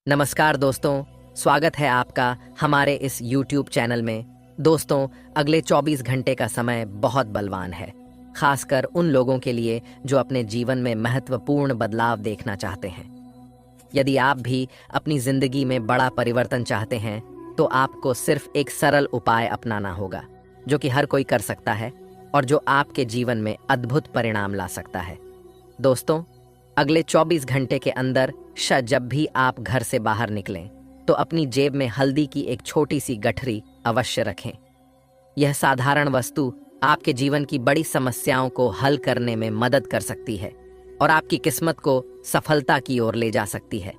नमस्कार दोस्तों, स्वागत है आपका हमारे इस YouTube चैनल में। दोस्तों, अगले 24 घंटे का समय बहुत बलवान है, खासकर उन लोगों के लिए जो अपने जीवन में महत्वपूर्ण बदलाव देखना चाहते हैं। यदि आप भी अपनी जिंदगी में बड़ा परिवर्तन चाहते हैं, तो आपको सिर्फ एक सरल उपाय अपनाना होगा, जो कि हर कोई कर सकता है और जो आपके जीवन में अद्भुत परिणाम ला सकता है। दोस्तों, अगले 24 घंटे के अंदर जब भी आप घर से बाहर निकलें, तो अपनी जेब में हल्दी की एक छोटी सी गठरी अवश्य रखें। यह साधारण वस्तु आपके जीवन की बड़ी समस्याओं को हल करने में मदद कर सकती है और आपकी किस्मत को सफलता की ओर ले जा सकती है।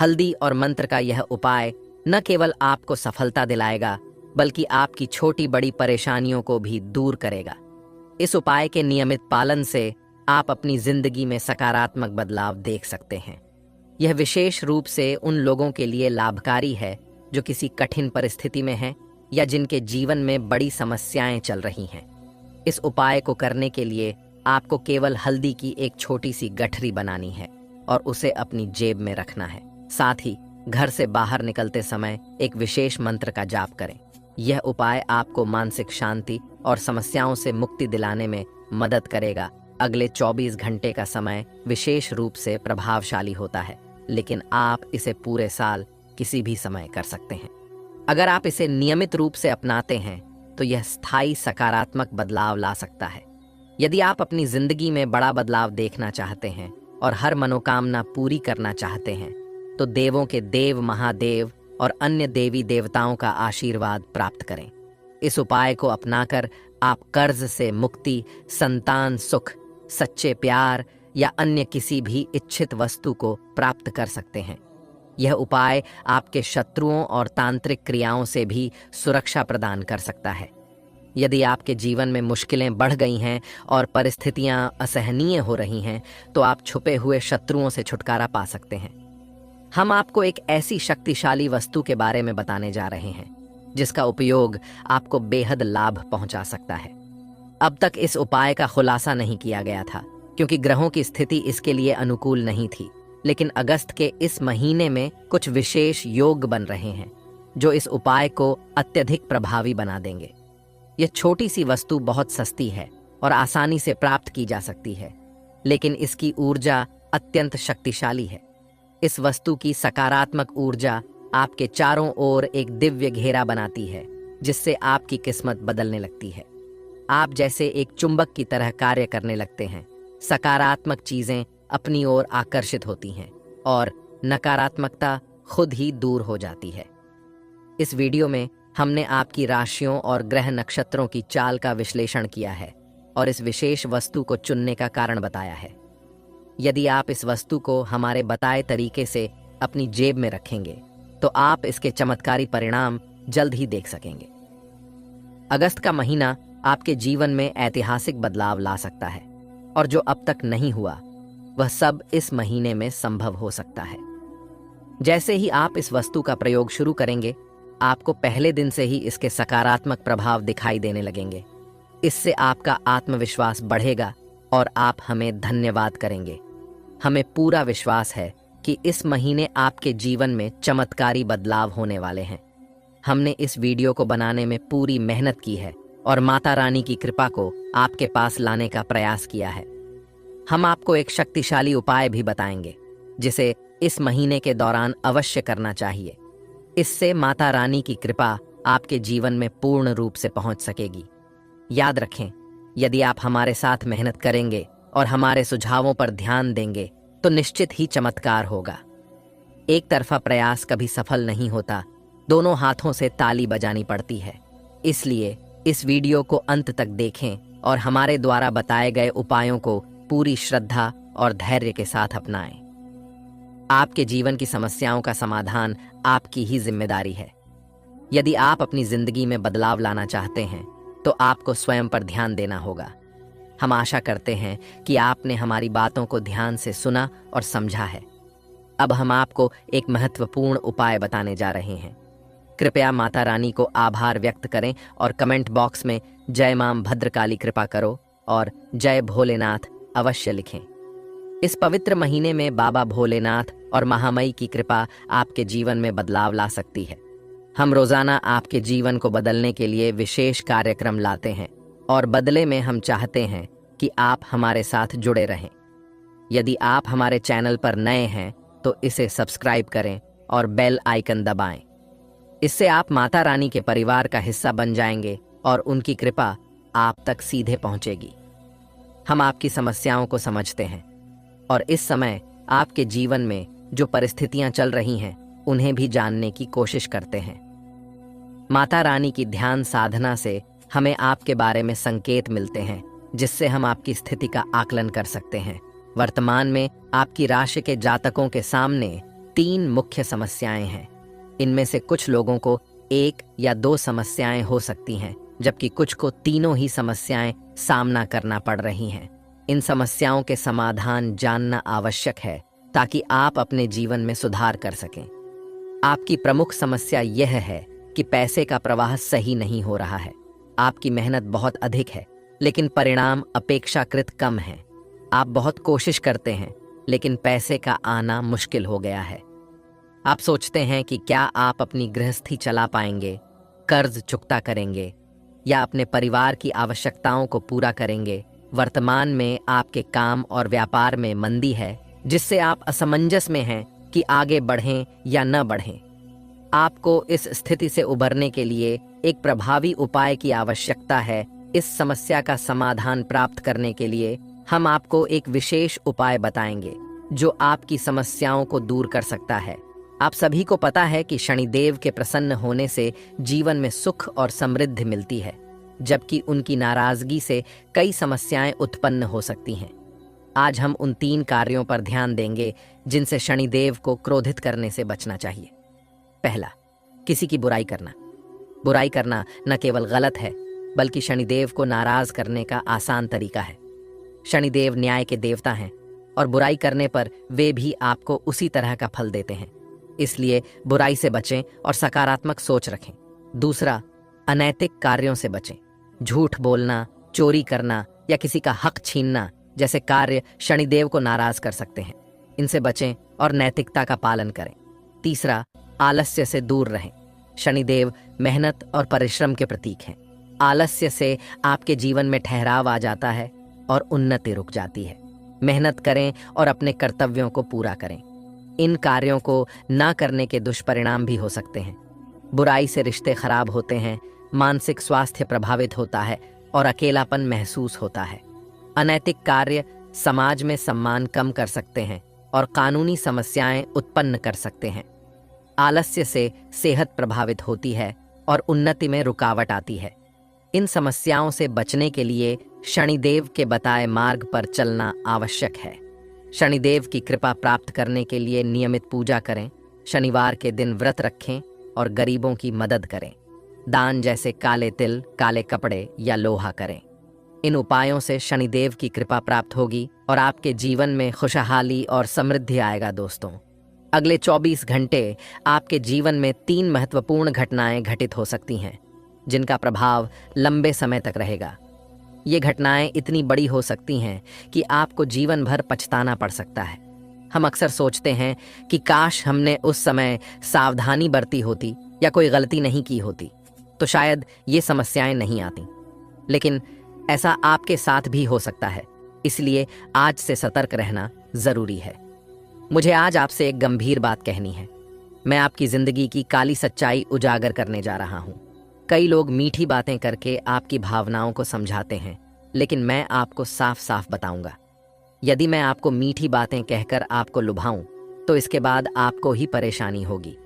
हल्दी और मंत्र का यह उपाय न केवल आपको सफलता दिलाएगा, बल्कि आपकी छोटी बड़ी परेशानियों को भी दूर करेगा। इस उपाय के नियमित पालन से आप अपनी जिंदगी में सकारात्मक बदलाव देख सकते हैं। यह विशेष रूप से उन लोगों के लिए लाभकारी है जो किसी कठिन परिस्थिति में हैं या जिनके जीवन में बड़ी समस्याएं चल रही हैं। इस उपाय को करने के लिए आपको केवल हल्दी की एक छोटी सी गठरी बनानी है और उसे अपनी जेब में रखना है। साथ ही घर से बाहर निकलते समय एक विशेष मंत्र का जाप करें। यह उपाय आपको मानसिक शांति और समस्याओं से मुक्ति दिलाने में मदद करेगा। अगले 24 घंटे का समय विशेष रूप से प्रभावशाली होता है, लेकिन आप इसे पूरे साल किसी भी समय कर सकते हैं। अगर आप इसे नियमित रूप से अपनाते हैं, तो यह स्थायी सकारात्मक बदलाव ला सकता है। यदि आप अपनी जिंदगी में बड़ा बदलाव देखना चाहते हैं और हर मनोकामना पूरी करना चाहते हैं, तो देवों के देव महादेव और अन्य देवी देवताओं का आशीर्वाद प्राप्त करें। इस उपाय को अपनाकर आप कर्ज से मुक्ति, संतान सुख, सच्चे प्यार या अन्य किसी भी इच्छित वस्तु को प्राप्त कर सकते हैं। यह उपाय आपके शत्रुओं और तांत्रिक क्रियाओं से भी सुरक्षा प्रदान कर सकता है। यदि आपके जीवन में मुश्किलें बढ़ गई हैं और परिस्थितियां असहनीय हो रही हैं, तो आप छुपे हुए शत्रुओं से छुटकारा पा सकते हैं। हम आपको एक ऐसी शक्तिशाली वस्तु के बारे में बताने जा रहे हैं जिसका उपयोग आपको बेहद लाभ पहुंचा सकता है। अब तक इस उपाय का खुलासा नहीं किया गया था, क्योंकि ग्रहों की स्थिति इसके लिए अनुकूल नहीं थी। लेकिन अगस्त के इस महीने में कुछ विशेष योग बन रहे हैं जो इस उपाय को अत्यधिक प्रभावी बना देंगे। यह छोटी सी वस्तु बहुत सस्ती है और आसानी से प्राप्त की जा सकती है, लेकिन इसकी ऊर्जा अत्यंत शक्तिशाली है। इस वस्तु की सकारात्मक ऊर्जा आपके चारों ओर एक दिव्य घेरा बनाती है, जिससे आपकी किस्मत बदलने लगती है। आप जैसे एक चुंबक की तरह कार्य करने लगते हैं। सकारात्मक चीजें अपनी ओर आकर्षित होती हैं और नकारात्मकता खुद ही दूर हो जाती है। इस वीडियो में हमने आपकी राशियों और ग्रह नक्षत्रों की चाल का विश्लेषण किया है और इस विशेष वस्तु को चुनने का कारण बताया है। यदि आप इस वस्तु को हमारे बताए तरीके से अपनी जेब में रखेंगे, तो आप इसके चमत्कारी परिणाम जल्द ही देख सकेंगे। अगस्त का महीना आपके जीवन में ऐतिहासिक बदलाव ला सकता है और जो अब तक नहीं हुआ, वह सब इस महीने में संभव हो सकता है। जैसे ही आप इस वस्तु का प्रयोग शुरू करेंगे, आपको पहले दिन से ही इसके सकारात्मक प्रभाव दिखाई देने लगेंगे। इससे आपका आत्मविश्वास बढ़ेगा और आप हमें धन्यवाद करेंगे। हमें पूरा विश्वास है कि इस महीने आपके जीवन में चमत्कारी बदलाव होने वाले हैं। हमने इस वीडियो को बनाने में पूरी मेहनत की है और माता रानी की कृपा को आपके पास लाने का प्रयास किया है। हम आपको एक शक्तिशाली उपाय भी बताएंगे, जिसे इस महीने के दौरान अवश्य करना चाहिए। इससे माता रानी की कृपा आपके जीवन में पूर्ण रूप से पहुंच सकेगी। याद रखें, यदि आप हमारे साथ मेहनत करेंगे और हमारे सुझावों पर ध्यान देंगे, तो निश्चित ही चमत्कार होगा। एक तरफा प्रयास कभी सफल नहीं होता, दोनों हाथों से ताली बजानी पड़ती है। इसलिए इस वीडियो को अंत तक देखें और हमारे द्वारा बताए गए उपायों को पूरी श्रद्धा और धैर्य के साथ अपनाएं। आपके जीवन की समस्याओं का समाधान आपकी ही जिम्मेदारी है। यदि आप अपनी जिंदगी में बदलाव लाना चाहते हैं, तो आपको स्वयं पर ध्यान देना होगा। हम आशा करते हैं कि आपने हमारी बातों को ध्यान से सुना और समझा है। अब हम आपको एक महत्वपूर्ण उपाय बताने जा रहे हैं। कृपया माता रानी को आभार व्यक्त करें और कमेंट बॉक्स में जय मां भद्रकाली कृपा करो और जय भोलेनाथ अवश्य लिखें। इस पवित्र महीने में बाबा भोलेनाथ और महामई की कृपा आपके जीवन में बदलाव ला सकती है। हम रोजाना आपके जीवन को बदलने के लिए विशेष कार्यक्रम लाते हैं और बदले में हम चाहते हैं कि आप हमारे साथ जुड़े रहें। यदि आप हमारे चैनल पर नए हैं तो इसे सब्सक्राइब करें और बेल आइकन दबाएं। इससे आप माता रानी के परिवार का हिस्सा बन जाएंगे और उनकी कृपा आप तक सीधे पहुंचेगी। हम आपकी समस्याओं को समझते हैं और इस समय आपके जीवन में जो परिस्थितियां चल रही हैं उन्हें भी जानने की कोशिश करते हैं। माता रानी की ध्यान साधना से हमें आपके बारे में संकेत मिलते हैं, जिससे हम आपकी स्थिति का आकलन कर सकते हैं। वर्तमान में आपकी राशि के जातकों के सामने 3 मुख्य समस्याएं हैं। इनमें से कुछ लोगों को 1 या 2 समस्याएं हो सकती हैं, जबकि कुछ को तीनों ही समस्याएं सामना करना पड़ रही हैं। इन समस्याओं के समाधान जानना आवश्यक है ताकि आप अपने जीवन में सुधार कर सकें। आपकी प्रमुख समस्या यह है कि पैसे का प्रवाह सही नहीं हो रहा है। आपकी मेहनत बहुत अधिक है, लेकिन परिणाम अपेक्षाकृत कम है। आप बहुत कोशिश करते हैं, लेकिन पैसे का आना मुश्किल हो गया है। आप सोचते हैं कि क्या आप अपनी गृहस्थी चला पाएंगे, कर्ज चुकता करेंगे या अपने परिवार की आवश्यकताओं को पूरा करेंगे। वर्तमान में आपके काम और व्यापार में मंदी है, जिससे आप असमंजस में हैं कि आगे बढ़ें या न बढ़ें। आपको इस स्थिति से उबरने के लिए एक प्रभावी उपाय की आवश्यकता है। इस समस्या का समाधान प्राप्त करने के लिए हम आपको एक विशेष उपाय बताएंगे जो आपकी समस्याओं को दूर कर सकता है। आप सभी को पता है कि शनिदेव के प्रसन्न होने से जीवन में सुख और समृद्धि मिलती है, जबकि उनकी नाराजगी से कई समस्याएं उत्पन्न हो सकती हैं। आज हम उन 3 कार्यों पर ध्यान देंगे जिनसे शनिदेव को क्रोधित करने से बचना चाहिए। पहला, किसी की बुराई करना। बुराई करना न केवल गलत है, बल्कि शनिदेव को नाराज करने का आसान तरीका है। शनिदेव न्याय के देवता हैं और बुराई करने पर वे भी आपको उसी तरह का फल देते हैं। इसलिए बुराई से बचें और सकारात्मक सोच रखें। दूसरा, अनैतिक कार्यों से बचें। झूठ बोलना, चोरी करना या किसी का हक छीनना जैसे कार्य शनिदेव को नाराज कर सकते हैं। इनसे बचें और नैतिकता का पालन करें। तीसरा, आलस्य से दूर रहें। शनिदेव मेहनत और परिश्रम के प्रतीक हैं। आलस्य से आपके जीवन में ठहराव आ जाता है और उन्नति रुक जाती है। मेहनत करें और अपने कर्तव्यों को पूरा करें। इन कार्यों को ना करने के दुष्परिणाम भी हो सकते हैं। बुराई से रिश्ते खराब होते हैं, मानसिक स्वास्थ्य प्रभावित होता है और अकेलापन महसूस होता है। अनैतिक कार्य समाज में सम्मान कम कर सकते हैं और कानूनी समस्याएं उत्पन्न कर सकते हैं। आलस्य से सेहत प्रभावित होती है और उन्नति में रुकावट आती है। इन समस्याओं से बचने के लिए शनिदेव के बताए मार्ग पर चलना आवश्यक है। शनिदेव की कृपा प्राप्त करने के लिए नियमित पूजा करें। शनिवार के दिन व्रत रखें और गरीबों की मदद करें। दान जैसे काले तिल, काले कपड़े या लोहा करें। इन उपायों से शनिदेव की कृपा प्राप्त होगी और आपके जीवन में खुशहाली और समृद्धि आएगा। दोस्तों, अगले 24 घंटे आपके जीवन में 3 महत्वपूर्ण घटनाएं घटित हो सकती हैं, जिनका प्रभाव लंबे समय तक रहेगा। ये घटनाएं इतनी बड़ी हो सकती हैं कि आपको जीवन भर पछताना पड़ सकता है। हम अक्सर सोचते हैं कि काश हमने उस समय सावधानी बरती होती या कोई गलती नहीं की होती तो शायद ये समस्याएं नहीं आती। लेकिन ऐसा आपके साथ भी हो सकता है, इसलिए आज से सतर्क रहना जरूरी है। मुझे आज आपसे एक गंभीर बात कहनी है। मैं आपकी जिंदगी की काली सच्चाई उजागर करने जा रहा हूँ। कई लोग मीठी बातें करके आपकी भावनाओं को समझाते हैं, लेकिन मैं आपको साफ साफ बताऊंगा। यदि मैं आपको मीठी बातें कहकर आपको लुभाऊं तो इसके बाद आपको ही परेशानी होगी,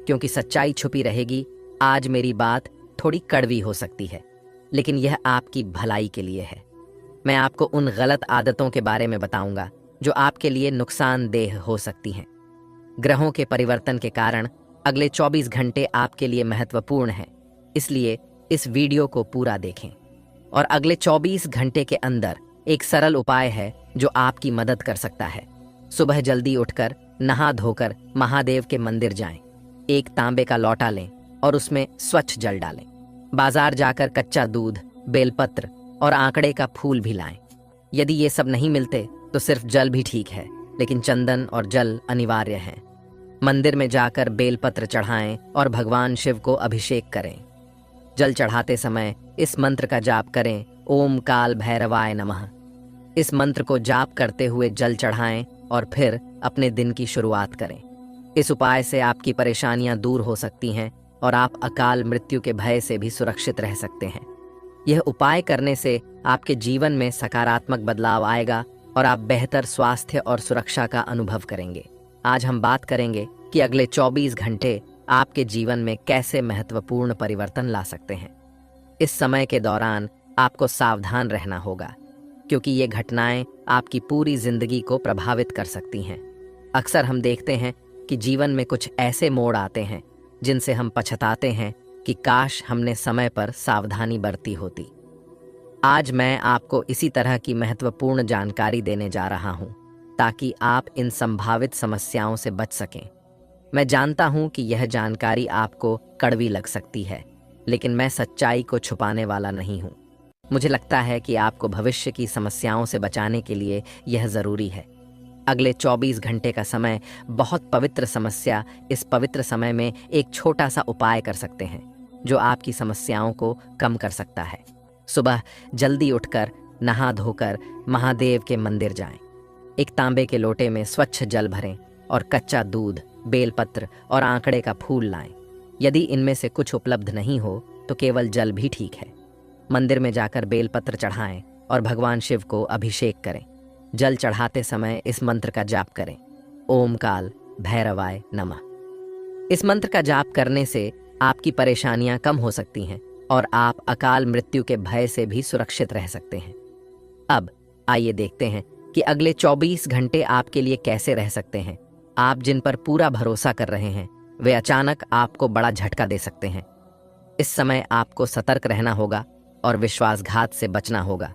क्योंकि सच्चाई छुपी रहेगी। आज मेरी बात थोड़ी कड़वी हो सकती है, लेकिन यह आपकी भलाई के लिए है। मैं आपको उन गलत आदतों के बारे में बताऊंगा जो आपके लिए नुकसानदेह हो सकती हैं। ग्रहों के परिवर्तन के कारण अगले 24 घंटे आपके लिए महत्वपूर्ण हैं, इसलिए इस वीडियो को पूरा देखें। और अगले 24 घंटे के अंदर एक सरल उपाय है जो आपकी मदद कर सकता है। सुबह जल्दी उठकर नहा धोकर महादेव के मंदिर जाएं। एक तांबे का लौटा लें और उसमें स्वच्छ जल डालें। बाजार जाकर कच्चा दूध, बेलपत्र और आंकड़े का फूल भी लाएं। यदि ये सब नहीं मिलते तो सिर्फ जल भी ठीक है, लेकिन चंदन और जल अनिवार्य हैं। मंदिर में जाकर बेलपत्र चढ़ाएं और भगवान शिव को अभिषेक करें। जल चढ़ाते समय इस मंत्र का जाप करें, ओम काल भैरवाय नमः। इस मंत्र को जाप करते हुए जल चढ़ाएं और फिर अपने दिन की शुरुआत करें। इस उपाय से आपकी परेशानियां दूर हो सकती हैं और आप अकाल मृत्यु के भय से भी सुरक्षित रह सकते हैं। यह उपाय करने से आपके जीवन में सकारात्मक बदलाव आएगा और आप बेहतर स्वास्थ्य और सुरक्षा का अनुभव करेंगे। आज हम बात करेंगे कि अगले 24 घंटे आपके जीवन में कैसे महत्वपूर्ण परिवर्तन ला सकते हैं। इस समय के दौरान आपको सावधान रहना होगा, क्योंकि ये घटनाएं आपकी पूरी जिंदगी को प्रभावित कर सकती हैं। अक्सर हम देखते हैं कि जीवन में कुछ ऐसे मोड़ आते हैं जिनसे हम पछताते हैं कि काश हमने समय पर सावधानी बरती होती। आज मैं आपको इसी तरह की महत्वपूर्ण जानकारी देने जा रहा हूं, ताकि आप इन संभावित समस्याओं से बच सकें। मैं जानता हूं कि यह जानकारी आपको कड़वी लग सकती है, लेकिन मैं सच्चाई को छुपाने वाला नहीं हूं। मुझे लगता है कि आपको भविष्य की समस्याओं से बचाने के लिए यह जरूरी है। अगले 24 घंटे का समय बहुत पवित्र समस्या। इस पवित्र समय में एक छोटा सा उपाय कर सकते हैं जो आपकी समस्याओं को कम कर सकता है। सुबह जल्दी उठकर नहा धोकर महादेव के मंदिर जाएं। एक तांबे के लोटे में स्वच्छ जल भरें और कच्चा दूध, बेलपत्र और आंकड़े का फूल लाएं। यदि इनमें से कुछ उपलब्ध नहीं हो तो केवल जल भी ठीक है। मंदिर में जाकर बेलपत्र चढ़ाएं और भगवान शिव को अभिषेक करें। जल चढ़ाते समय इस मंत्र का जाप करें, ओम काल भैरवाय नमः। इस मंत्र का जाप करने से आपकी परेशानियां कम हो सकती हैं और आप अकाल मृत्यु के भय से भी सुरक्षित रह सकते हैं। अब आइए देखते हैं कि अगले 24 घंटे आपके लिए कैसे रह सकते हैं। आप जिन पर पूरा भरोसा कर रहे हैं वे अचानक आपको बड़ा झटका दे सकते हैं। इस समय आपको सतर्क रहना होगा और विश्वासघात से बचना होगा।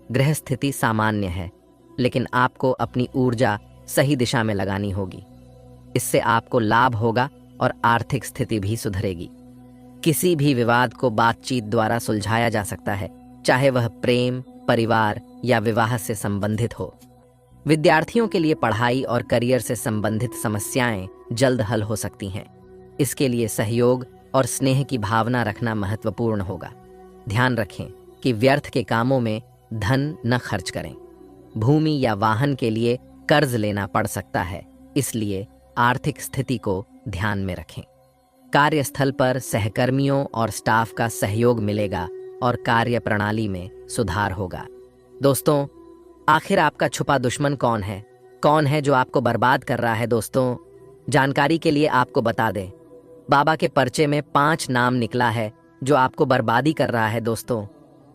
ग्रह स्थिति सामान्य है, लेकिन आपको अपनी ऊर्जा सही दिशा में लगानी होगी। इससे आपको लाभ होगा और आर्थिक स्थिति भी सुधरेगी। किसी भी विवाद को बातचीत द्वारा सुलझाया जा सकता है, चाहे वह प्रेम, परिवार या विवाह से संबंधित हो। विद्यार्थियों के लिए पढ़ाई और करियर से संबंधित समस्याएं जल्द हल हो सकती हैं। इसके लिए सहयोग और स्नेह की भावना रखना महत्वपूर्ण होगा। ध्यान रखें कि व्यर्थ के कामों में धन न खर्च करें। भूमि या वाहन के लिए कर्ज लेना पड़ सकता है, इसलिए आर्थिक स्थिति को ध्यान में रखें। कार्यस्थल पर सहकर्मियों और स्टाफ का सहयोग मिलेगा और कार्य प्रणाली में सुधार होगा। दोस्तों, आखिर आपका छुपा दुश्मन कौन है? कौन है जो आपको बर्बाद कर रहा है? दोस्तों, जानकारी के लिए आपको बता दें, बाबा के पर्चे में 5 नाम निकला है जो आपको बर्बादी कर रहा है। दोस्तों,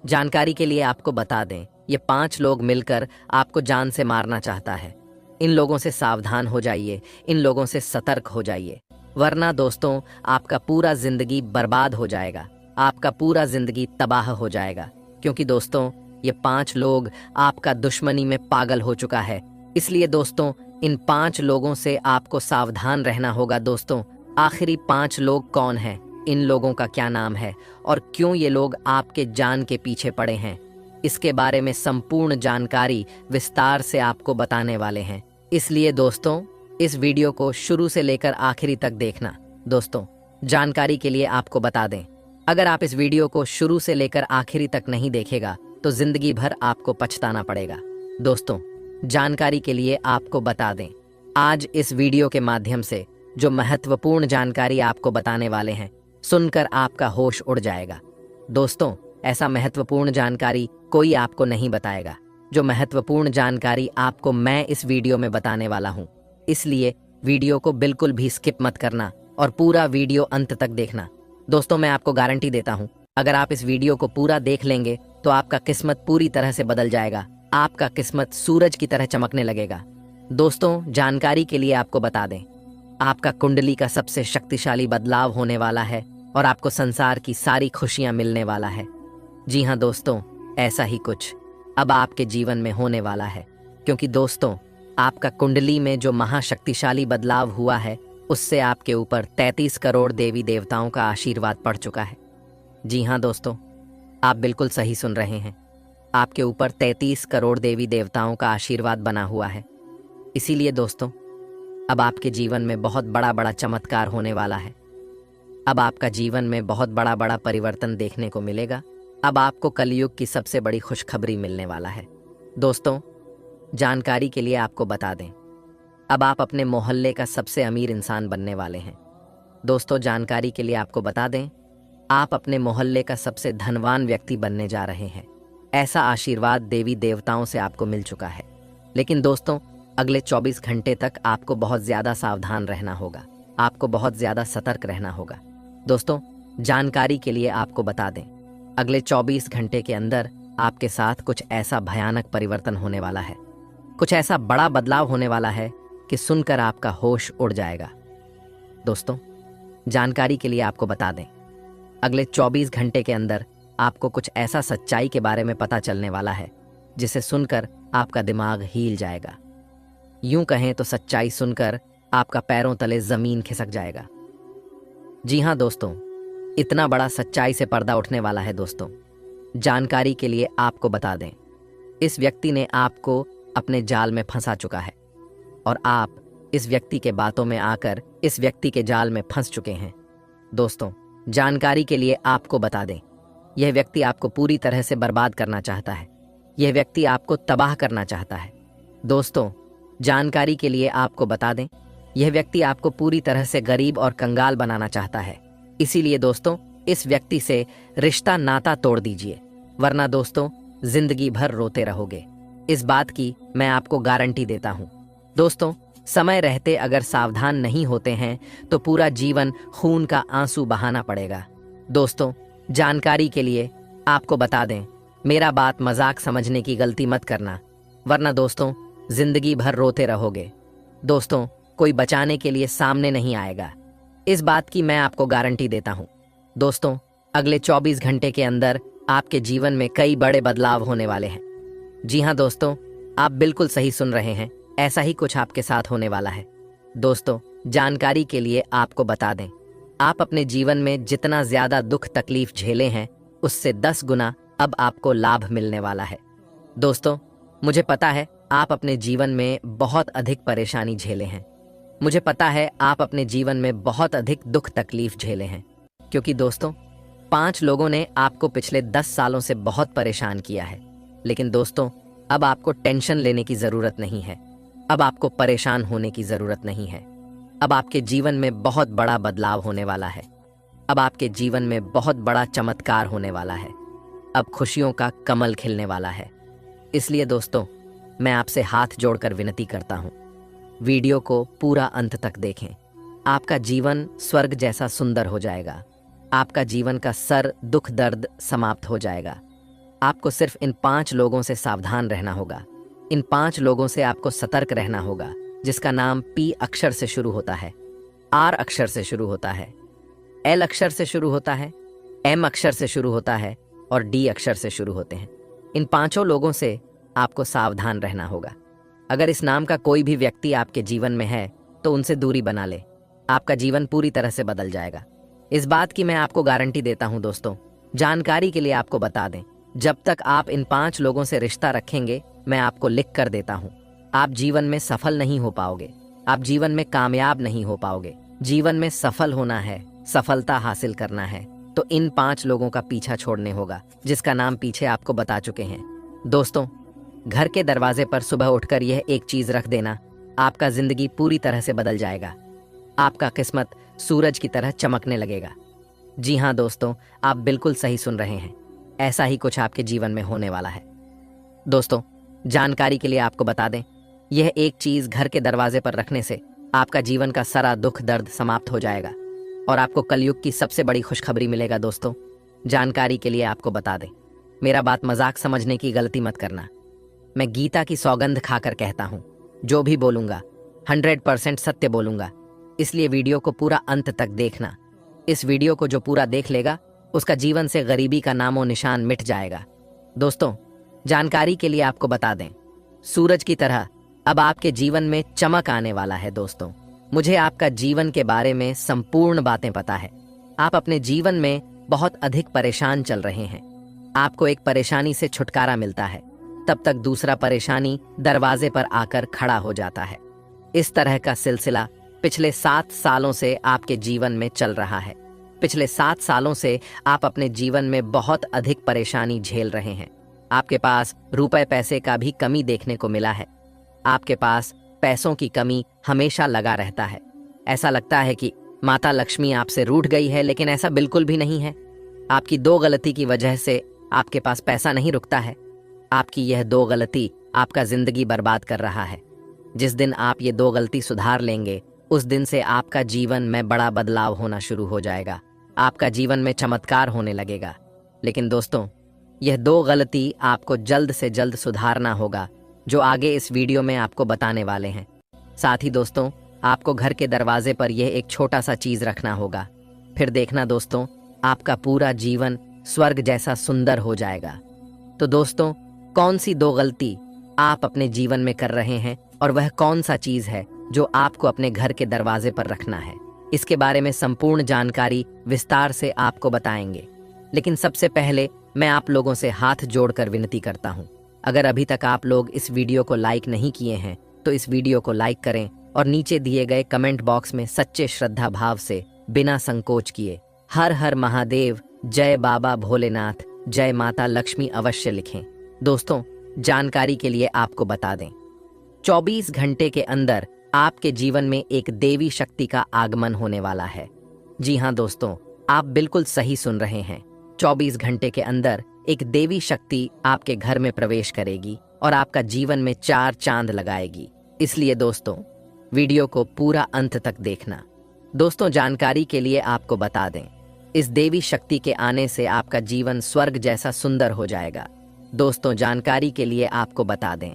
जानकारी के लिए आपको बता दें, ये 5 लोग मिलकर आपको जान से मारना चाहता है। इन लोगों से सावधान हो जाइए, इन लोगों से सतर्क हो जाइए, वरना दोस्तों आपका पूरा जिंदगी बर्बाद हो जाएगा, आपका पूरा जिंदगी तबाह हो जाएगा। क्योंकि दोस्तों, ये 5 लोग आपका दुश्मनी में पागल हो चुका है। इसलिए दोस्तों, इन 5 लोगों से आपको सावधान रहना होगा। दोस्तों, आखिरी 5 लोग कौन हैं? इन लोगों का क्या नाम है और क्यों ये लोग आपके जान के पीछे पड़े हैं? इसके बारे में संपूर्ण जानकारी विस्तार से आपको बताने वाले हैं। इसलिए दोस्तों, इस वीडियो को शुरू से लेकर आखिरी तक देखना। दोस्तों, जानकारी के लिए आपको बता दें, अगर आप इस वीडियो को शुरू से लेकर आखिरी तक नहीं देखेगा तो जिंदगी भर आपको पछताना पड़ेगा। दोस्तों, जानकारी के लिए आपको बता दें, आज इस वीडियो के माध्यम से जो महत्वपूर्ण जानकारी आपको बताने वाले हैं, सुनकर आपका होश उड़ जाएगा। दोस्तों, ऐसा महत्वपूर्ण जानकारी कोई आपको नहीं बताएगा। जो महत्वपूर्ण जानकारी आपको मैं इस वीडियो में बताने वाला हूं, इसलिए वीडियो को बिल्कुल भी स्किप मत करना और पूरा वीडियो अंत तक देखना। दोस्तों, मैं आपको गारंटी देता हूं, अगर आप इस वीडियो को पूरा देख लेंगे तो आपका किस्मत पूरी तरह से बदल जाएगा। आपका किस्मत सूरज की तरह चमकने लगेगा। दोस्तों, जानकारी के लिए आपको बता दें, आपका कुंडली का सबसे शक्तिशाली बदलाव होने वाला है और आपको संसार की सारी खुशियां मिलने वाला है। जी हाँ दोस्तों, ऐसा ही कुछ अब आपके जीवन में होने वाला है, क्योंकि दोस्तों, आपका कुंडली में जो महाशक्तिशाली बदलाव हुआ है उससे आपके ऊपर 33 करोड़ देवी देवताओं का आशीर्वाद पड़ चुका है। जी हाँ दोस्तों, आप बिल्कुल सही सुन रहे हैं। आपके ऊपर 33 करोड़ देवी देवताओं का आशीर्वाद बना हुआ है। इसीलिए दोस्तों, अब आपके जीवन में बहुत बड़ा बड़ा चमत्कार होने वाला है। अब आपका जीवन में बहुत बड़ा बड़ा परिवर्तन देखने को मिलेगा। अब आपको कलयुग की सबसे बड़ी खुशखबरी मिलने वाला है। दोस्तों, जानकारी के लिए आपको बता दें, अब आप अपने मोहल्ले का सबसे अमीर इंसान बनने वाले हैं। दोस्तों, जानकारी के लिए आपको बता दें, आप अपने मोहल्ले का सबसे धनवान व्यक्ति बनने जा रहे हैं। ऐसा आशीर्वाद देवी देवताओं से आपको मिल चुका है। लेकिन दोस्तों, अगले 24 घंटे तक आपको बहुत ज़्यादा सावधान रहना होगा। आपको बहुत ज़्यादा सतर्क रहना होगा। दोस्तों, जानकारी के लिए आपको बता दें, अगले 24 घंटे के अंदर आपके साथ कुछ ऐसा भयानक परिवर्तन होने वाला है। कुछ ऐसा बड़ा बदलाव होने वाला है कि सुनकर आपका होश उड़ जाएगा। दोस्तों, जानकारी के लिए आपको बता दें, अगले 24 घंटे के अंदर आपको कुछ ऐसा सच्चाई के बारे में पता चलने वाला है जिसे सुनकर आपका दिमाग हिल जाएगा। यूं कहें तो सच्चाई सुनकर आपका पैरों तले जमीन खिसक जाएगा। जी हां दोस्तों, इतना बड़ा सच्चाई से पर्दा उठने वाला है। दोस्तों, जानकारी के लिए आपको बता दें, इस व्यक्ति ने आपको अपने जाल में फंसा चुका है और आप इस व्यक्ति के बातों में आकर इस व्यक्ति के जाल में फंस चुके हैं। दोस्तों, जानकारी के लिए आपको बता दें, यह व्यक्ति आपको पूरी तरह से बर्बाद करना चाहता है। यह व्यक्ति आपको तबाह करना चाहता है। दोस्तों, जानकारी के लिए आपको बता दें, यह व्यक्ति आपको पूरी तरह से गरीब और कंगाल बनाना चाहता है। इसीलिए दोस्तों, इस व्यक्ति से रिश्ता नाता तोड़ दीजिए, वरना दोस्तों जिंदगी भर रोते रहोगे। इस बात की मैं आपको गारंटी देता हूं। दोस्तों, समय रहते अगर सावधान नहीं होते हैं तो पूरा जीवन खून का आंसू बहाना पड़ेगा। दोस्तों, जानकारी के लिए आपको बता दें, मेरा बात मजाक समझने की गलती मत करना, वरना दोस्तों जिंदगी भर रोते रहोगे। दोस्तों, कोई बचाने के लिए सामने नहीं आएगा। इस बात की मैं आपको गारंटी देता हूं। दोस्तों, अगले 24 घंटे के अंदर आपके जीवन में कई बड़े बदलाव होने वाले हैं। जी हां दोस्तों, आप बिल्कुल सही सुन रहे हैं, ऐसा ही कुछ आपके साथ होने वाला है। दोस्तों, जानकारी के लिए आपको बता दें, आप अपने जीवन में जितना ज्यादा दुख तकलीफ झेले हैं उससे 10 गुना अब आपको लाभ मिलने वाला है। दोस्तों, मुझे पता है आप अपने जीवन में बहुत अधिक परेशानी झेले हैं। मुझे पता है आप अपने जीवन में बहुत अधिक दुख तकलीफ झेले हैं, क्योंकि दोस्तों 5 लोगों ने आपको पिछले 10 सालों से बहुत परेशान किया है। लेकिन दोस्तों, अब आपको टेंशन लेने की जरूरत नहीं है। अब आपको परेशान होने की जरूरत नहीं है। अब आपके जीवन में बहुत बड़ा बदलाव होने वाला है। अब आपके जीवन में बहुत बड़ा चमत्कार होने वाला है। अब खुशियों का कमल खिलने वाला है। इसलिए दोस्तों, मैं आपसे हाथ जोड़कर विनती करता हूँ, वीडियो को पूरा अंत तक देखें। आपका जीवन स्वर्ग जैसा सुंदर हो जाएगा। आपका जीवन का सर दुख दर्द समाप्त हो जाएगा। आपको सिर्फ इन 5 लोगों से सावधान रहना होगा। इन 5 लोगों से आपको सतर्क रहना होगा, जिसका नाम P अक्षर से शुरू होता है, R अक्षर से शुरू होता है, L अक्षर से शुरू होता है, M अक्षर से शुरू होता है और D अक्षर से शुरू होते हैं। इन 5 लोगों से आपको सावधान रहना होगा। अगर इस नाम का कोई भी व्यक्ति आपके जीवन में है तो उनसे दूरी बना ले। आपका जीवन पूरी तरह से बदल जाएगा। इस बात की मैं आपको गारंटी देता हूं। दोस्तों, जानकारी के लिए आपको बता दें, जब तक आप इन 5 लोगों से रिश्ता रखेंगे, मैं आपको लिख कर देता हूं, आप जीवन में सफल नहीं हो पाओगे। आप जीवन में कामयाब नहीं हो पाओगे। जीवन में सफल होना है, सफलता हासिल करना है, तो इन 5 लोगों का पीछा छोड़ने होगा, जिसका नाम पीछे आपको बता चुके हैं। दोस्तों, घर के दरवाजे पर सुबह उठकर यह एक चीज रख देना, आपका जिंदगी पूरी तरह से बदल जाएगा। आपका किस्मत सूरज की तरह चमकने लगेगा। जी हां दोस्तों, आप बिल्कुल सही सुन रहे हैं, ऐसा ही कुछ आपके जीवन में होने वाला है। दोस्तों, जानकारी के लिए आपको बता दें, यह एक चीज घर के दरवाजे पर रखने से आपका जीवन का सारा दुख दर्द समाप्त हो जाएगा और आपको कलयुग की सबसे बड़ी खुशखबरी मिलेगा। दोस्तों, जानकारी के लिए आपको बता दें, मेरा बात मजाक समझने की गलती मत करना। मैं गीता की सौगंध खाकर कहता हूं, जो भी बोलूंगा 100% सत्य बोलूंगा। इसलिए वीडियो को पूरा अंत तक देखना। इस वीडियो को जो पूरा देख लेगा, उसका जीवन से गरीबी का नामो निशान मिट जाएगा। दोस्तों, जानकारी के लिए आपको बता दें, सूरज की तरह अब आपके जीवन में चमक आने वाला है। दोस्तों, मुझे आपका जीवन के बारे में संपूर्ण बातें पता है। आप अपने जीवन में बहुत अधिक परेशान चल रहे हैं। आपको एक परेशानी से छुटकारा मिलता है, तब तक दूसरा परेशानी दरवाजे पर आकर खड़ा हो जाता है। इस तरह का सिलसिला पिछले 7 सालों से आपके जीवन में चल रहा है। पिछले 7 सालों से आप अपने जीवन में बहुत अधिक परेशानी झेल रहे हैं। आपके पास रुपए पैसे का भी कमी देखने को मिला है। आपके पास पैसों की कमी हमेशा लगा रहता है। ऐसा लगता है कि माता लक्ष्मी आपसे रूठ गई है, लेकिन ऐसा बिल्कुल भी नहीं है। आपकी 2 गलती की वजह से आपके पास पैसा नहीं रुकता है। आपकी यह 2 गलती आपका जिंदगी बर्बाद कर रहा है। जिस दिन आप ये 2 गलती सुधार लेंगे, उस दिन से आपका जीवन में बड़ा बदलाव होना शुरू हो जाएगा। आपका जीवन में चमत्कार होने लगेगा। लेकिन दोस्तों, यह 2 गलती आपको जल्द से जल्द सुधारना होगा, जो आगे इस वीडियो में आपको बताने वाले हैं। साथ ही दोस्तों, आपको घर के दरवाजे पर यह एक छोटा सा चीज रखना होगा। फिर देखना दोस्तों, आपका पूरा जीवन स्वर्ग जैसा सुंदर हो जाएगा। तो दोस्तों, कौन सी 2 गलती आप अपने जीवन में कर रहे हैं और वह कौन सा चीज है जो आपको अपने घर के दरवाजे पर रखना है, इसके बारे में संपूर्ण जानकारी विस्तार से आपको बताएंगे। लेकिन सबसे पहले मैं आप लोगों से हाथ जोड़कर विनती करता हूं, अगर अभी तक आप लोग इस वीडियो को लाइक नहीं किए हैं तो इस वीडियो को लाइक करें और नीचे दिए गए कमेंट बॉक्स में सच्चे श्रद्धा भाव से बिना संकोच किए हर हर महादेव, जय बाबा भोलेनाथ, जय माता लक्ष्मी अवश्य लिखें। दोस्तों, जानकारी के लिए आपको बता दें, 24 घंटे के अंदर आपके जीवन में एक देवी शक्ति का आगमन होने वाला है। जी हाँ दोस्तों, आप बिल्कुल सही सुन रहे हैं। 24 घंटे के अंदर एक देवी शक्ति आपके घर में प्रवेश करेगी और आपका जीवन में 4 चांद लगाएगी। इसलिए दोस्तों, वीडियो को पूरा अंत तक देखना। दोस्तों, जानकारी के लिए आपको बता दें, इस देवी शक्ति के आने से आपका जीवन स्वर्ग जैसा सुंदर हो जाएगा। दोस्तों, जानकारी के लिए आपको बता दें,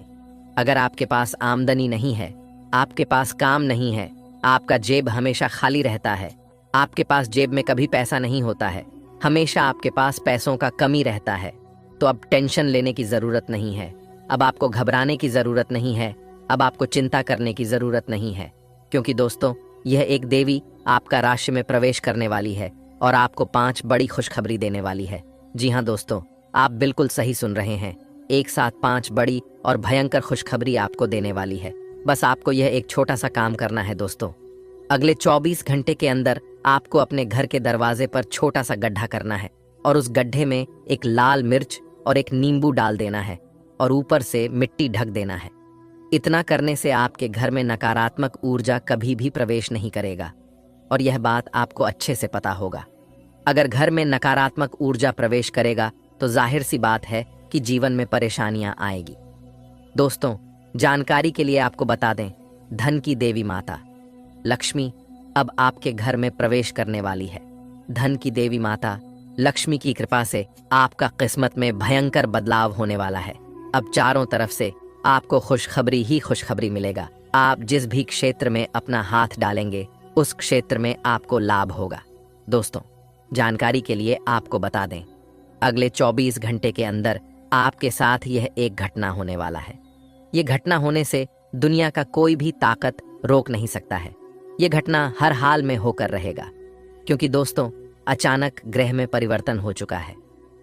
अगर आपके पास आमदनी नहीं है, आपके पास काम नहीं है, आपका जेब हमेशा खाली रहता है, आपके पास जेब में कभी पैसा नहीं होता है, हमेशा आपके पास पैसों का कमी रहता है, तो अब टेंशन लेने की जरूरत नहीं है। अब आपको घबराने की जरूरत नहीं है। अब आपको चिंता करने की जरूरत नहीं है, क्योंकि दोस्तों, यह एक देवी आपका राशि में प्रवेश करने वाली है और आपको 5 बड़ी खुशखबरी देने वाली है। जी हाँ दोस्तों, आप बिल्कुल सही सुन रहे हैं। एक साथ 5 बड़ी और भयंकर खुशखबरी आपको देने वाली है। बस आपको यह एक छोटा सा काम करना है दोस्तों। अगले 24 घंटे के अंदर आपको अपने घर के दरवाजे पर छोटा सा गड्ढा करना है और उस गड्ढे में एक लाल मिर्च और एक नींबू डाल देना है और ऊपर से मिट्टी ढक देना है। इतना करने से आपके घर में नकारात्मक ऊर्जा कभी भी प्रवेश नहीं करेगा और यह बात आपको अच्छे से पता होगा। अगर घर में नकारात्मक ऊर्जा प्रवेश करेगा तो जाहिर सी बात है कि जीवन में परेशानियां आएगी। दोस्तों, जानकारी के लिए आपको बता दें, धन की देवी माता लक्ष्मी अब आपके घर में प्रवेश करने वाली है। धन की देवी माता लक्ष्मी की कृपा से आपका किस्मत में भयंकर बदलाव होने वाला है। अब चारों तरफ से आपको खुशखबरी ही खुशखबरी मिलेगा। आप जिस भी क्षेत्र में अपना हाथ डालेंगे, उस क्षेत्र में आपको लाभ होगा। दोस्तों, जानकारी के लिए आपको बता दें, अगले 24 घंटे के अंदर आपके साथ यह एक घटना होने वाला है। यह घटना होने से दुनिया का कोई भी ताकत रोक नहीं सकता है। यह घटना हर हाल में होकर रहेगा, क्योंकि दोस्तों, अचानक ग्रह में परिवर्तन हो चुका है।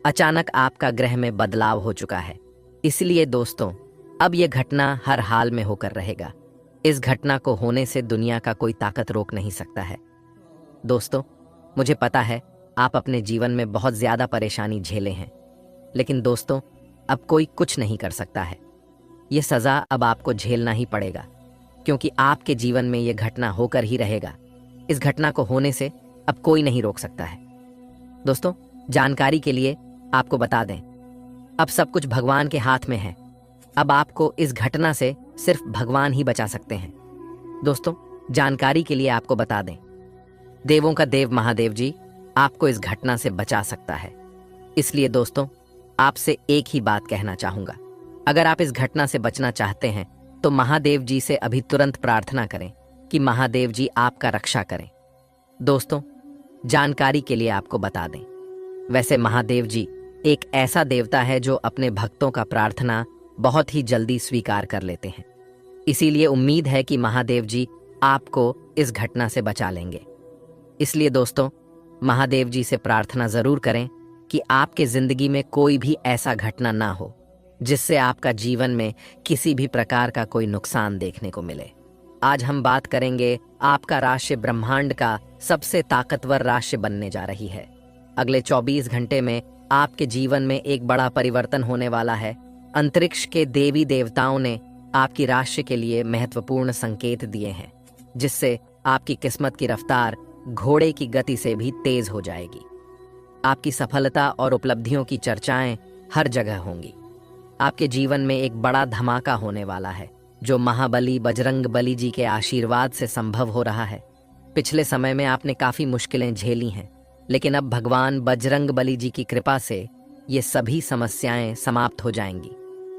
अचानक आपका ग्रह में बदलाव हो चुका है। इसलिए दोस्तों, अब यह घटना हर हाल में होकर रहेगा। इस घटना को होने से दुनिया का कोई ताकत रोक नहीं सकता है। दोस्तों, मुझे पता है आप अपने जीवन में बहुत ज्यादा परेशानी झेले हैं, लेकिन दोस्तों, अब कोई कुछ नहीं कर सकता है। ये सजा अब आपको झेलना ही पड़ेगा, क्योंकि आपके जीवन में यह घटना होकर ही रहेगा। इस घटना को होने से अब कोई नहीं रोक सकता है। दोस्तों, जानकारी के लिए आपको बता दें, अब सब कुछ भगवान के हाथ में है। अब आपको इस घटना से सिर्फ भगवान ही बचा सकते हैं। दोस्तों, जानकारी के लिए आपको बता दें, देवों का देव महादेव जी आपको इस घटना से बचा सकता है। इसलिए दोस्तों, आपसे एक ही बात कहना चाहूंगा, अगर आप इस घटना से बचना चाहते हैं तो महादेव जी से अभी तुरंत प्रार्थना करें कि महादेव जी आपका रक्षा करें। दोस्तों, जानकारी के लिए आपको बता दें, वैसे महादेव जी एक ऐसा देवता है जो अपने भक्तों का प्रार्थना बहुत ही जल्दी स्वीकार कर लेते हैं। इसीलिए उम्मीद है कि महादेव जी आपको इस घटना से बचा लेंगे। इसलिए दोस्तों, महादेव जी से प्रार्थना जरूर करें कि आपके जिंदगी में कोई भी ऐसा घटना ना हो जिससे आपका जीवन में किसी भी प्रकार का कोई नुकसान देखने को मिले। आज हम बात करेंगे आपका राशि ब्रह्मांड का सबसे ताकतवर राशि बनने जा रही है। अगले 24 घंटे में आपके जीवन में एक बड़ा परिवर्तन होने वाला है। अंतरिक्ष के देवी देवताओं ने आपकी राशि के लिए महत्वपूर्ण संकेत दिए हैं, जिससे आपकी किस्मत की रफ्तार घोड़े की गति से भी तेज हो जाएगी। आपकी सफलता और उपलब्धियों की चर्चाएं हर जगह होंगी। आपके जीवन में एक बड़ा धमाका होने वाला है, जो महाबली बजरंग बली जी के आशीर्वाद से संभव हो रहा है। पिछले समय में आपने काफी मुश्किलें झेली हैं, लेकिन अब भगवान बजरंग बली जी की कृपा से ये सभी समस्याएं समाप्त हो जाएंगी।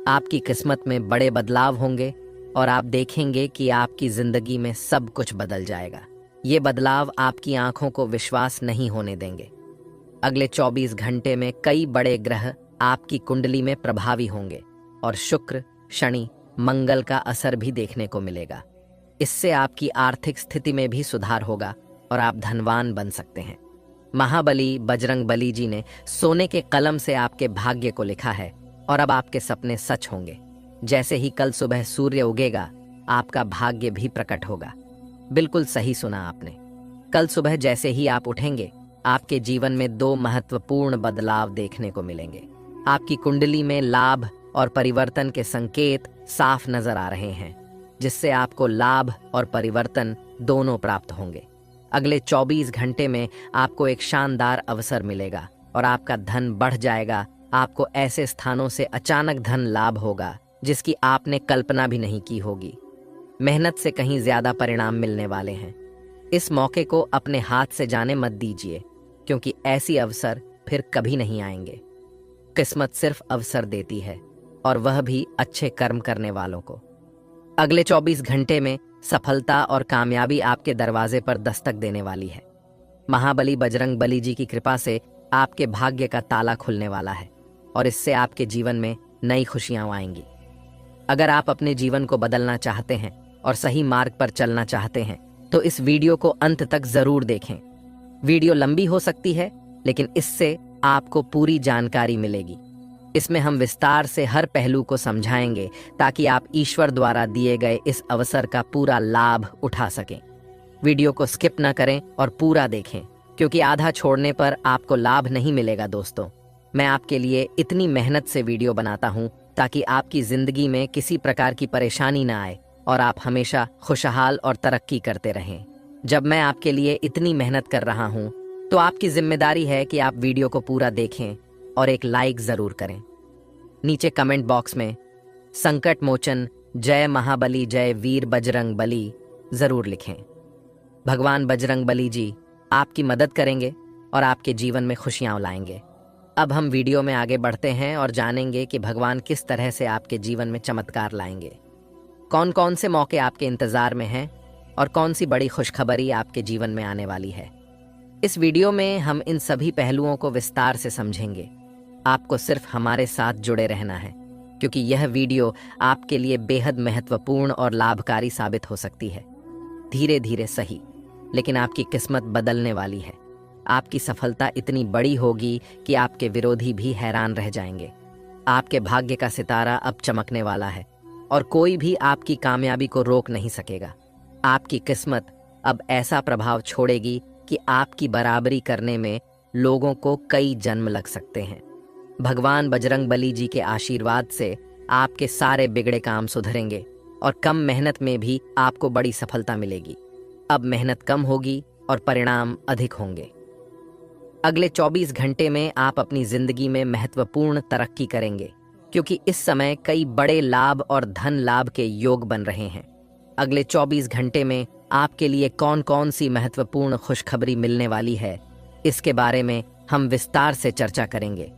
आपकी किस्मत में बड़े बदलाव होंगे और आप देखेंगे कि आपकी जिंदगी में सब कुछ बदल जाएगा। ये बदलाव आपकी आंखों को विश्वास नहीं होने देंगे। अगले 24 घंटे में कई बड़े ग्रह आपकी कुंडली में प्रभावी होंगे और शुक्र, शनि, मंगल का असर भी देखने को मिलेगा। इससे आपकी आर्थिक स्थिति में भी सुधार होगा और आप धनवान बन सकते हैं। महाबली बजरंग बली जी ने सोने के कलम से आपके भाग्य को लिखा है और अब आपके सपने सच होंगे। जैसे ही कल सुबह सूर्य उगेगा, आपका भाग्य भी प्रकट होगा। बिल्कुल सही सुना आपने। कल सुबह जैसे ही आप उठेंगे, आपके जीवन में 2 महत्वपूर्ण बदलाव देखने को मिलेंगे। आपकी कुंडली में लाभ और परिवर्तन के संकेत साफ नजर आ रहे हैं, जिससे आपको लाभ और परिवर्तन दोनों प्राप्त होंगे। अगले 24 घंटे में आपको एक शानदार अवसर मिलेगा और आपका धन बढ़ जाएगा। आपको ऐसे स्थानों से अचानक धन लाभ होगा जिसकी आपने कल्पना भी नहीं की होगी। मेहनत से कहीं ज्यादा परिणाम मिलने वाले हैं। इस मौके को अपने हाथ से जाने मत दीजिए, क्योंकि ऐसी अवसर फिर कभी नहीं आएंगे। किस्मत सिर्फ अवसर देती है, और वह भी अच्छे कर्म करने वालों को। अगले 24 घंटे में सफलता और कामयाबी आपके दरवाजे पर दस्तक देने वाली है। महाबली बजरंग बली जी की कृपा से आपके भाग्य का ताला खुलने वाला है और इससे आपके जीवन में नई खुशियां आएंगी। अगर आप अपने जीवन को बदलना चाहते हैं और सही मार्ग पर चलना चाहते हैं, तो इस वीडियो को अंत तक जरूर देखें। वीडियो लंबी हो सकती है, लेकिन इससे आपको पूरी जानकारी मिलेगी। इसमें हम विस्तार से हर पहलू को समझाएंगे, ताकि आप ईश्वर द्वारा दिए गए इस अवसर का पूरा लाभ उठा सकें। वीडियो को स्किप न करें और पूरा देखें, क्योंकि आधा छोड़ने पर आपको लाभ नहीं मिलेगा। दोस्तों, मैं आपके लिए इतनी मेहनत से वीडियो बनाता हूं ताकि आपकी जिंदगी में किसी प्रकार की परेशानी न आए और आप हमेशा खुशहाल और तरक्की करते रहें। जब मैं आपके लिए इतनी मेहनत कर रहा हूं, तो आपकी जिम्मेदारी है कि आप वीडियो को पूरा देखें और एक लाइक जरूर करें। नीचे कमेंट बॉक्स में संकट मोचन जय महाबली जय वीर बजरंग बली जरूर लिखें। भगवान बजरंग बली जी आपकी मदद करेंगे और आपके जीवन में खुशियां लाएंगे। अब हम वीडियो में आगे बढ़ते हैं और जानेंगे कि भगवान किस तरह से आपके जीवन में चमत्कार लाएंगे। कौन कौन से मौके आपके इंतजार में हैं और कौन सी बड़ी खुशखबरी आपके जीवन में आने वाली है। इस वीडियो में हम इन सभी पहलुओं को विस्तार से समझेंगे। आपको सिर्फ हमारे साथ जुड़े रहना है, क्योंकि यह वीडियो आपके लिए बेहद महत्वपूर्ण और लाभकारी साबित हो सकती है। धीरे धीरे सही, लेकिन आपकी किस्मत बदलने वाली है। आपकी सफलता इतनी बड़ी होगी कि आपके विरोधी भी हैरान रह जाएंगे। आपके भाग्य का सितारा अब चमकने वाला है और कोई भी आपकी कामयाबी को रोक नहीं सकेगा। आपकी किस्मत अब ऐसा प्रभाव छोड़ेगी कि आपकी बराबरी करने में लोगों को कई जन्म लग सकते हैं। भगवान बजरंग बली जी के आशीर्वाद से आपके सारे बिगड़े काम सुधरेंगे और कम मेहनत में भी आपको बड़ी सफलता मिलेगी। अब मेहनत कम होगी और परिणाम अधिक होंगे। अगले 24 घंटे में आप अपनी जिंदगी में महत्वपूर्ण तरक्की करेंगे, क्योंकि इस समय कई बड़े लाभ और धन लाभ के योग बन रहे हैं। अगले 24 घंटे में आपके लिए कौन कौन सी महत्वपूर्ण खुशखबरी मिलने वाली है, इसके बारे में हम विस्तार से चर्चा करेंगे।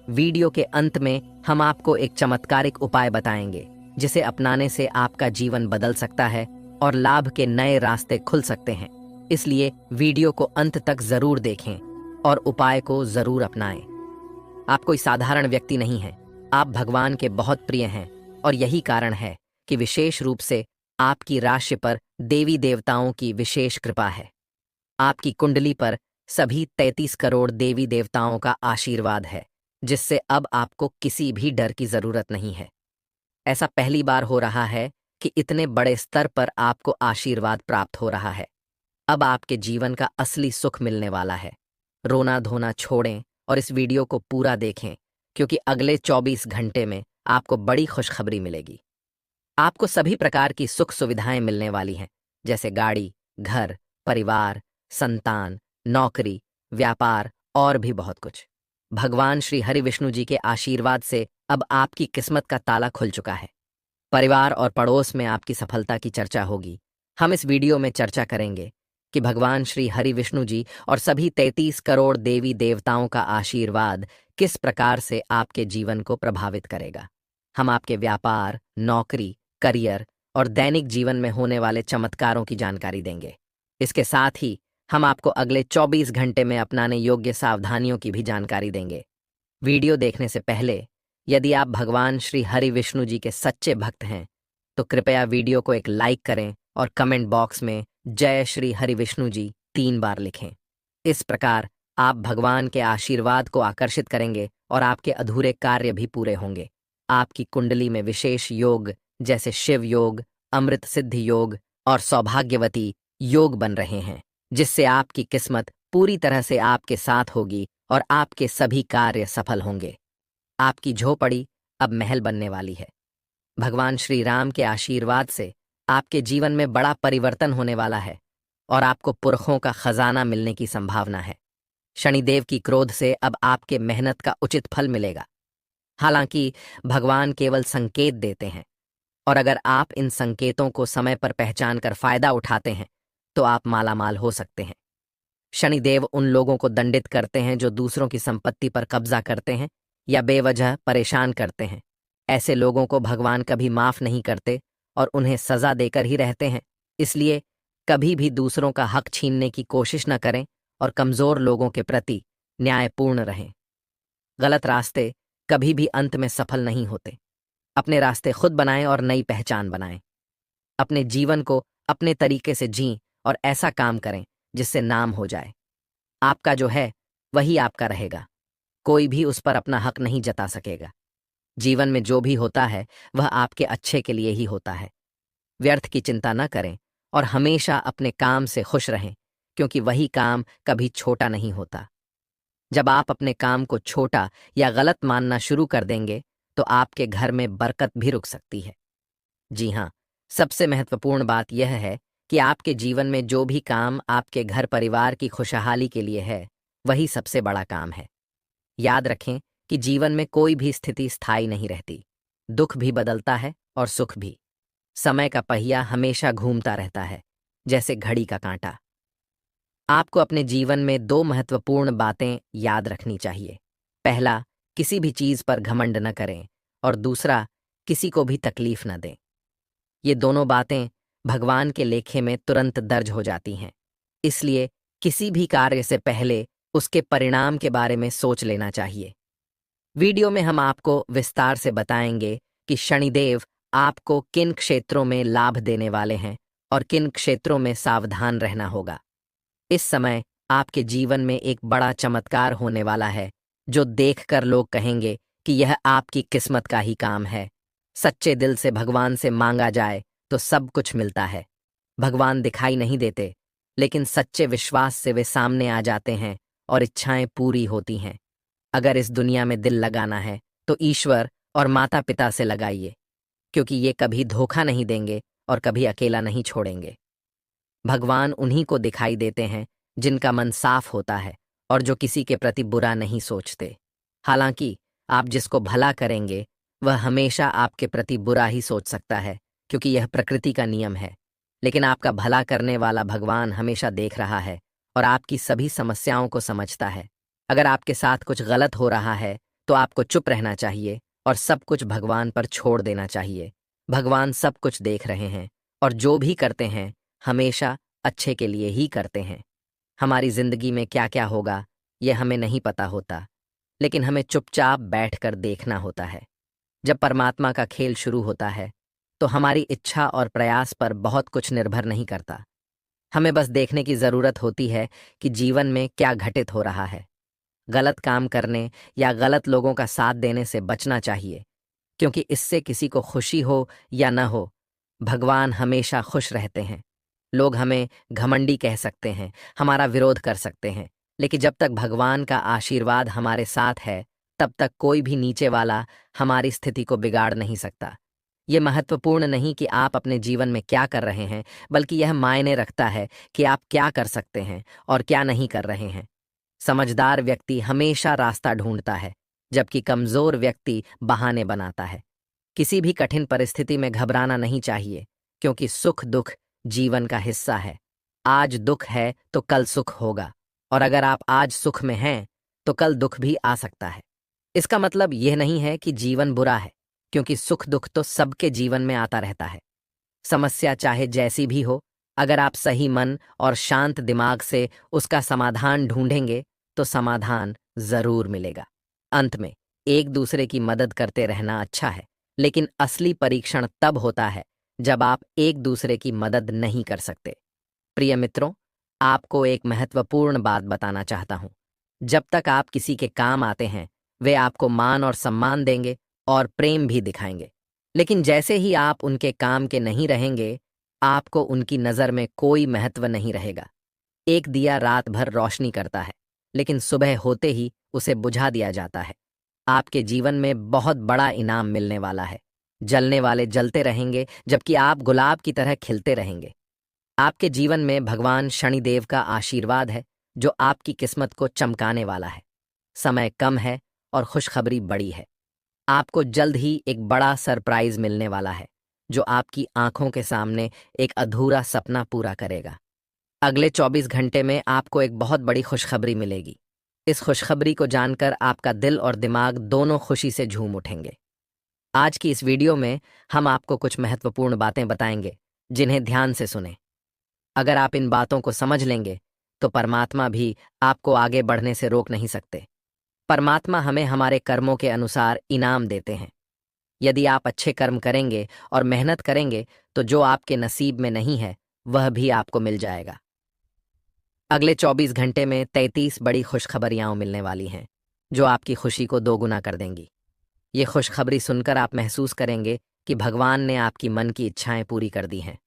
वीडियो के अंत में हम आपको एक चमत्कारिक उपाय बताएंगे, जिसे अपनाने से आपका जीवन बदल सकता है और लाभ के नए रास्ते खुल सकते हैं। इसलिए वीडियो को अंत तक जरूर देखें और उपाय को जरूर अपनाएं। आप कोई साधारण व्यक्ति नहीं हैं, आप भगवान के बहुत प्रिय हैं और यही कारण है कि विशेष रूप से आपकी राशि पर देवी देवताओं की विशेष कृपा है। आपकी कुंडली पर सभी 33 करोड़ देवी देवताओं का आशीर्वाद है, जिससे अब आपको किसी भी डर की जरूरत नहीं है। ऐसा पहली बार हो रहा है कि इतने बड़े स्तर पर आपको आशीर्वाद प्राप्त हो रहा है। अब आपके जीवन का असली सुख मिलने वाला है। रोना धोना छोड़ें और इस वीडियो को पूरा देखें, क्योंकि अगले 24 घंटे में आपको बड़ी खुशखबरी मिलेगी। आपको सभी प्रकार की सुख सुविधाएं मिलने वाली हैं, जैसे गाड़ी, घर, परिवार, संतान, नौकरी, व्यापार और भी बहुत कुछ। भगवान श्री हरि विष्णु जी के आशीर्वाद से अब आपकी किस्मत का ताला खुल चुका है। परिवार और पड़ोस में आपकी सफलता की चर्चा होगी। हम इस वीडियो में चर्चा करेंगे कि भगवान श्री हरि विष्णु जी और सभी 33 करोड़ देवी देवताओं का आशीर्वाद किस प्रकार से आपके जीवन को प्रभावित करेगा। हम आपके व्यापार, नौकरी, करियर और दैनिक जीवन में होने वाले चमत्कारों की जानकारी देंगे। इसके साथ ही हम आपको अगले 24 घंटे में अपनाने योग्य सावधानियों की भी जानकारी देंगे। वीडियो देखने से पहले यदि आप भगवान श्री हरि विष्णु जी के सच्चे भक्त हैं, तो कृपया वीडियो को एक लाइक करें और कमेंट बॉक्स में जय श्री हरि विष्णु जी 3 बार लिखें। इस प्रकार आप भगवान के आशीर्वाद को आकर्षित करेंगे और आपके अधूरे कार्य भी पूरे होंगे। आपकी कुंडली में विशेष योग जैसे शिव योग, अमृत सिद्धि योग और सौभाग्यवती योग बन रहे हैं, जिससे आपकी किस्मत पूरी तरह से आपके साथ होगी और आपके सभी कार्य सफल होंगे। आपकी झोपड़ी अब महल बनने वाली है। भगवान श्री राम के आशीर्वाद से आपके जीवन में बड़ा परिवर्तन होने वाला है और आपको पुरखों का खजाना मिलने की संभावना है। शनिदेव की क्रोध से अब आपके मेहनत का उचित फल मिलेगा। हालांकि भगवान केवल संकेत देते हैं, और अगर आप इन संकेतों को समय पर पहचान कर फायदा उठाते हैं तो आप मालामाल हो सकते हैं। शनिदेव उन लोगों को दंडित करते हैं जो दूसरों की संपत्ति पर कब्जा करते हैं या बेवजह परेशान करते हैं। ऐसे लोगों को भगवान कभी माफ नहीं करते और उन्हें सजा देकर ही रहते हैं। इसलिए कभी भी दूसरों का हक छीनने की कोशिश न करें और कमजोर लोगों के प्रति न्यायपूर्ण रहें। गलत रास्ते कभी भी अंत में सफल नहीं होते। अपने रास्ते खुद बनाएं और नई पहचान बनाएं। अपने जीवन को अपने तरीके से जीं और ऐसा काम करें जिससे नाम हो जाए। आपका जो है वही आपका रहेगा। कोई भी उस पर अपना हक नहीं जता सकेगा। जीवन में जो भी होता है वह आपके अच्छे के लिए ही होता है। व्यर्थ की चिंता न करें और हमेशा अपने काम से खुश रहें, क्योंकि वही काम कभी छोटा नहीं होता। जब आप अपने काम को छोटा या गलत मानना शुरू कर देंगे तो आपके घर में बरकत भी रुक सकती है। जी हाँ, सबसे महत्वपूर्ण बात यह है कि आपके जीवन में जो भी काम आपके घर परिवार की खुशहाली के लिए है, वही सबसे बड़ा काम है। याद रखें कि जीवन में कोई भी स्थिति स्थायी नहीं रहती। दुख भी बदलता है और सुख भी। समय का पहिया हमेशा घूमता रहता है, जैसे घड़ी का कांटा। आपको अपने जीवन में 2 महत्वपूर्ण बातें याद रखनी चाहिए। पहला, किसी भी चीज पर घमंड न करें, और दूसरा, किसी को भी तकलीफ न दें। ये दोनों बातें भगवान के लेखे में तुरंत दर्ज हो जाती हैं। इसलिए किसी भी कार्य से पहले उसके परिणाम के बारे में सोच लेना चाहिए। वीडियो में हम आपको विस्तार से बताएंगे कि शनिदेव आपको किन क्षेत्रों में लाभ देने वाले हैं और किन क्षेत्रों में सावधान रहना होगा। इस समय आपके जीवन में एक बड़ा चमत्कार होने वाला है, जो देखकर लोग कहेंगे कि यह आपकी किस्मत का ही काम है। सच्चे दिल से भगवान से मांगा जाए तो सब कुछ मिलता है। भगवान दिखाई नहीं देते, लेकिन सच्चे विश्वास से वे सामने आ जाते हैं और इच्छाएं पूरी होती हैं। अगर इस दुनिया में दिल लगाना है तो ईश्वर और माता पिता से लगाइए, क्योंकि ये कभी धोखा नहीं देंगे और कभी अकेला नहीं छोड़ेंगे। भगवान उन्हीं को दिखाई देते हैं जिनका मन साफ होता है और जो किसी के प्रति बुरा नहीं सोचते। हालांकि आप जिसको भला करेंगे वह हमेशा आपके प्रति बुरा ही सोच सकता है, क्योंकि यह प्रकृति का नियम है। लेकिन आपका भला करने वाला भगवान हमेशा देख रहा है और आपकी सभी समस्याओं को समझता है। अगर आपके साथ कुछ गलत हो रहा है तो आपको चुप रहना चाहिए और सब कुछ भगवान पर छोड़ देना चाहिए। भगवान सब कुछ देख रहे हैं और जो भी करते हैं हमेशा अच्छे के लिए ही करते हैं। हमारी जिंदगी में क्या क्या होगा यह हमें नहीं पता होता, लेकिन हमें चुपचाप बैठकर देखना होता है। जब परमात्मा का खेल शुरू होता है तो हमारी इच्छा और प्रयास पर बहुत कुछ निर्भर नहीं करता। हमें बस देखने की जरूरत होती है कि जीवन में क्या घटित हो रहा है। गलत काम करने या गलत लोगों का साथ देने से बचना चाहिए, क्योंकि इससे किसी को खुशी हो या न हो, भगवान हमेशा खुश रहते हैं। लोग हमें घमंडी कह सकते हैं, हमारा विरोध कर सकते हैं, लेकिन जब तक भगवान का आशीर्वाद हमारे साथ है, तब तक कोई भी नीचे वाला हमारी स्थिति को बिगाड़ नहीं सकता। ये महत्वपूर्ण नहीं कि आप अपने जीवन में क्या कर रहे हैं, बल्कि यह मायने रखता है कि आप क्या कर सकते हैं और क्या नहीं कर रहे हैं। समझदार व्यक्ति हमेशा रास्ता ढूंढता है, जबकि कमजोर व्यक्ति बहाने बनाता है। किसी भी कठिन परिस्थिति में घबराना नहीं चाहिए, क्योंकि सुख दुख जीवन का हिस्सा है। आज दुख है तो कल सुख होगा, और अगर आप आज सुख में हैं तो कल दुख भी आ सकता है। इसका मतलब यह नहीं है कि जीवन बुरा है, क्योंकि सुख दुख तो सबके जीवन में आता रहता है। समस्या चाहे जैसी भी हो, अगर आप सही मन और शांत दिमाग से उसका समाधान ढूंढेंगे तो समाधान जरूर मिलेगा। अंत में, एक दूसरे की मदद करते रहना अच्छा है, लेकिन असली परीक्षण तब होता है जब आप एक दूसरे की मदद नहीं कर सकते। प्रिय मित्रों, आपको एक महत्वपूर्ण बात बताना चाहता हूं। जब तक आप किसी के काम आते हैं, वे आपको मान और सम्मान देंगे और प्रेम भी दिखाएंगे। लेकिन जैसे ही आप उनके काम के नहीं रहेंगे, आपको उनकी नज़र में कोई महत्व नहीं रहेगा। एक दिया रात भर रोशनी करता है, लेकिन सुबह होते ही उसे बुझा दिया जाता है। आपके जीवन में बहुत बड़ा इनाम मिलने वाला है। जलने वाले जलते रहेंगे, जबकि आप गुलाब की तरह खिलते रहेंगे। आपके जीवन में भगवान शनिदेव का आशीर्वाद है, जो आपकी किस्मत को चमकाने वाला है। समय कम है और खुशखबरी बड़ी है। आपको जल्द ही एक बड़ा सरप्राइज मिलने वाला है, जो आपकी आंखों के सामने एक अधूरा सपना पूरा करेगा। अगले 24 घंटे में आपको एक बहुत बड़ी खुशखबरी मिलेगी। इस खुशखबरी को जानकर आपका दिल और दिमाग दोनों खुशी से झूम उठेंगे। आज की इस वीडियो में हम आपको कुछ महत्वपूर्ण बातें बताएंगे, जिन्हें ध्यान से सुनें। अगर आप इन बातों को समझ लेंगे, तो परमात्मा भी आपको आगे बढ़ने से रोक नहीं सकते। परमात्मा हमें हमारे कर्मों के अनुसार इनाम देते हैं। यदि आप अच्छे कर्म करेंगे और मेहनत करेंगे, तो जो आपके नसीब में नहीं है, वह भी आपको मिल जाएगा। अगले 24 घंटे में 33 बड़ी खुशखबरियां मिलने वाली हैं, जो आपकी खुशी को दोगुना कर देंगी। ये खुशखबरी सुनकर आप महसूस करेंगे कि भगवान ने आपकी मन की इच्छाएं पूरी कर दी हैं।